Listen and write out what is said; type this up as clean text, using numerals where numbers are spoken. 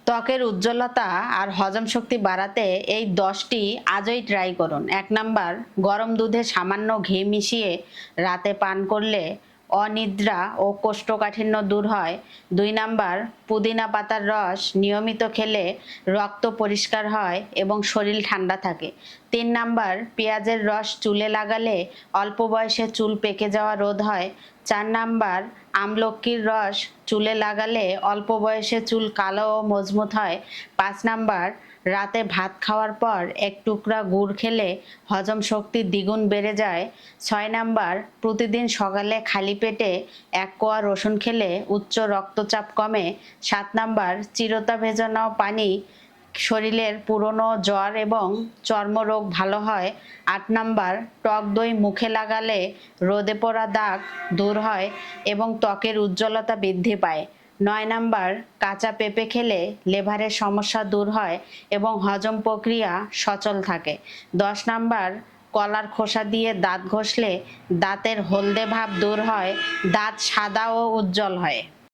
ত্বকের উজ্জ্বলতা আর হজম শক্তি বাড়াতে এই 10টি আজই ট্রাই করুন। 1 নাম্বার, গরম দুধে সামান্য ঘি মিশিয়ে রাতে পান করলে অনিদ্রা ও কোষ্ঠকাঠিন্য দূর হয়। 2 নাম্বার, পুদিনা পাতার রস নিয়মিত খেলে রক্ত পরিষ্কার হয় এবং শরীর ঠান্ডা থাকে। 3 নাম্বার, পেঁয়াজের রস চুলে লাগালে অল্প বয়সে চুল পেকে যাওয়া রোধ হয়। 4 নাম্বার, আমলকির রস চুলে লাগালে অল্প বয়সে চুল কালো ও মজবুত হয়। 5 নাম্বার, রাতে ভাত খাওয়ার পর এক টুকরা গুড় খেলে হজম শক্তি দ্বিগুণ বেড়ে যায়। 6 নাম্বার, প্রতিদিন সকালে খালি পেটে 1 কোয়া রসুন খেলে উচ্চ রক্তচাপ কমে। 7 নাম্বার, চিরতা ভেজানো পানি শরীরের পুরনো জ্বর এবং চর্মরোগ ভালো হয়। 8 নাম্বার, টক দই মুখে লাগালে রোদে পড়া দাগ দূর হয় এবং ত্বকের উজ্জ্বলতা বৃদ্ধি পায়। 9 নাম্বার, কাঁচা পেঁপে খেলে লিভারের সমস্যা দূর হয় এবং হজম প্রক্রিয়া সচল থাকে। 10 নাম্বার, কলার খোসা দিয়ে দাঁত ঘষলে দাঁতের হলদে ভাব দূর হয়, দাঁত সাদা ও উজ্জ্বল হয়।